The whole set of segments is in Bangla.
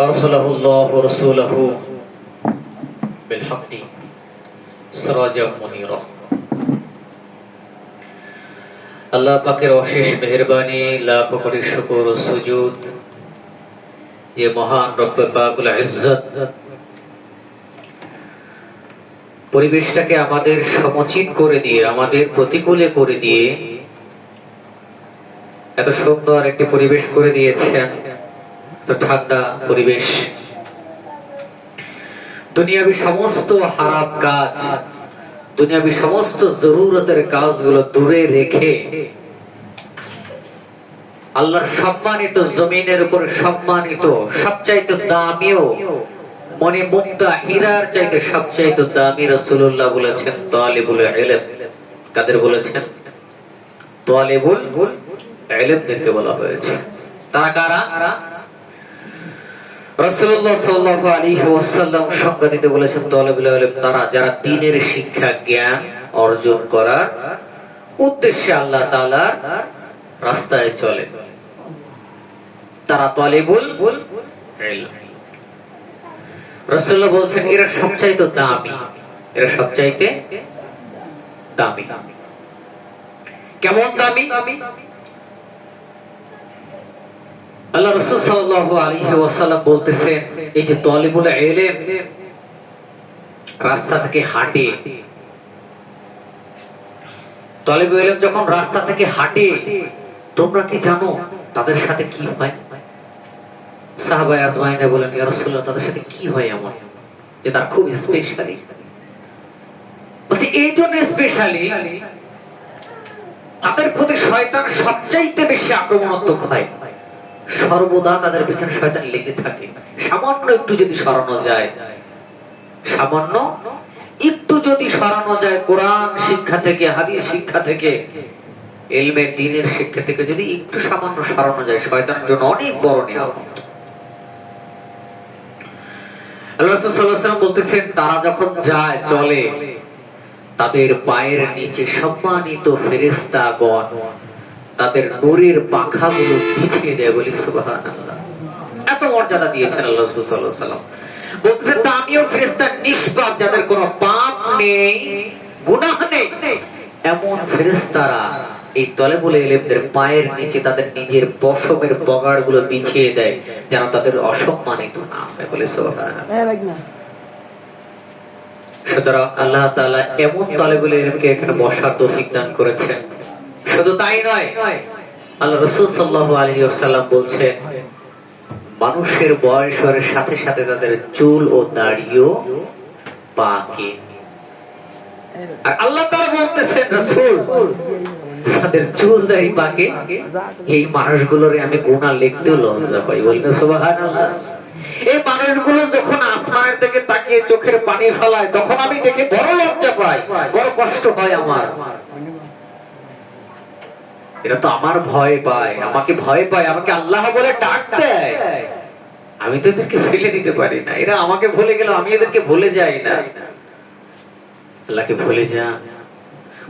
আরসালাহুল্লাহু রাসূলাহু বিল হাক্কি সিরাজাম মুনীরা। আল্লাহ পাকের অশেষ মেহেরবানি, লাখো কোটি শুকর ও সুজুদ যে মহান রব্বে পাকুল ইজ্জত পরিবেশটাকে আমাদের সমচিত করে দিয়ে, আমাদের প্রতিকূলে করে দিয়ে এত সুন্দর একটি পরিবেশ করে দিয়েছেন, তো ঠান্ডা পরিবেশ। দুনিয়াবি সমস্ত হারাম কাজ, দুনিয়াবি সমস্ত জরুরতের কাজগুলো দূরে রেখে আল্লাহর সম্মানিত জমিনের উপর সম্মানিত সবচাইতে দামিও মনে মুক্তা হীরার চাইতে সবচাইতে দামি রাসূলুল্লাহ বলেছেন তালিবুল ইলম। কাদের বলেছেন? তালিবুল ইলমদেরকে বলা হয়েছে। তারা কারা? রাসূলুল্লাহ সাল্লাল্লাহু আলাইহি ওয়াসাল্লাম সংজ্ঞা দিতে বলেছেন তালিবুল ইলম তারা যারা দ্বীনের শিক্ষা জ্ঞান অর্জন করার উদ্দেশ্যে আল্লাহ তাআলার রাস্তায় চলে, তারা তালিবুল ইলম। রাসূলুল্লাহ বলেছেন এরা সবচাইতে দামি, এরা সবচাইতে দামি। কেমন দামি? আল্লাহ রাসূল সাল্লাল্লাহু আলাইহি ওয়াসাল্লাম বলতেছেন এই যে তালিবুল ইলম রাস্তা থেকে হাঁটে, তালিবুল ইলম যখন রাস্তা থেকে হাঁটে তোমরা কি জানো তাদের সাথে কি হয়? সাহাবায়ে আজমাইনে বলেন ইয়া রাসূলুল্লাহ তাদের সাথে কি হয় এমন যে তারা খুব স্পেশালি? বলছে এই জন্য স্পেশালি তাদের প্রতি শয়তান সবচাইতে বেশি আক্রমণাত্মক হয়, সর্বদা তাদের পিছনে শয়তান লেগে থাকে। সামান্য একটু যদি সরানো যায়, সামান্য একটু যদি সরানো যায় কোরআন শিক্ষা থেকে, হাদিস শিক্ষা থেকে, ইলমে দ্বীনের শিক্ষা থেকে যদি একটু সামান্য সরানো যায়, শয়তানের জন্য অনেক বড় নিয়ামত। আল্লাহ রাসূল সাল্লাল্লাহু আলাইহি ওয়াসাল্লাম বলতেছেন তারা যখন যায় চলে তাদের পায়ের নিচে সম্মানিত ফেরেশতাগণ তাদের নূরের পাখাগুলো বিছিয়ে দেয়। বলি সুবহানাল্লাহ। এত মর্যাদা দিয়েছেন আল্লাহ রাসূল সাল্লাল্লাহু আলাইহি ওয়াসাল্লাম। বলতেছেন দামিও ফেরেশতা নিষ্পাপ, যাদের কোনো পাপ নেই, গুনাহ নেই, এমন ফেরেশতারা এই তালিবুল ইলমদের পায়ের নিচে তাদের নিজের পশমের বগাড়গুলো বিছিয়ে দেয় যেন তাদের অসম্মানিত না হয়। বলি সুবহানাল্লাহ। সুতরাং আল্লাহ তাআলা এমন তালিবুল ইলমকে এখানে বসার তৌফিক দান করেছেন। শুধু তাই নয়, আল্লাহ রাসূল সাল্লাল্লাহু আলাইহি ওয়াসাল্লাম বলছেন মানুষের বয়সের সাথে সাথে তাদের চুল ও দাড়িও পাকে। আর আল্লাহ তাআলা বলতেছেন রাসূল যাদের চুল দাড়ি পাকে এই মানুষগুলোরে আমি গুনাহ লিখতেও লজ্জা পাই। বলবেন সুবহানাল্লাহ। এই মানুষগুলো যখন আসমানের দিকে তাকিয়ে চোখের পানি ফেলায় তখন আমি দেখে বড় লজ্জা পাই, বড় কষ্ট হয় আমার। এরা তো আমার ভয় পায়, আমাকে ভয় পায়, আমাকে আল্লাহ বলে ডাক দেয়, আমি তো এদেরকে ফেলে দিতে পারি না। এরা আমাকে ভুলে গেল, আমি এদেরকে ভুলে যাই না। আল্লাহকে ভুলে যা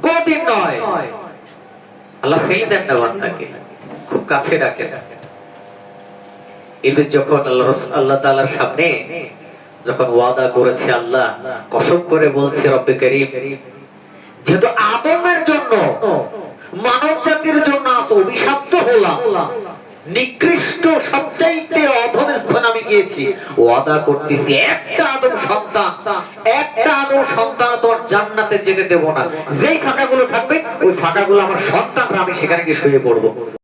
কোনদিন নয়, আল্লাহ ফেলে দেন না বান্দাকে, খুব কাছে রাখেন। ইবলিস যখন আল্লাহ তাআলার সামনে যখন ওয়াদা করেছে, আল্লাহ কসম করে বলছে রব্বে কারীম যেহেতু আদমের জন্য মানব জাতির জন্য অভিশপ্ত হলাম, নিকৃষ্ট সবচাইতে অধম স্থানে আমি গিয়েছি, ওয়াদা করতেছি একটা আদম সন্তান তোমার জান্নাতে যেতে দেব না। যেই ফাঁকাগুলো থাকবে ওই ফাঁকাগুলো আমার সন্তানরা, আমি সেখানে গিয়ে শুয়ে পড়বো।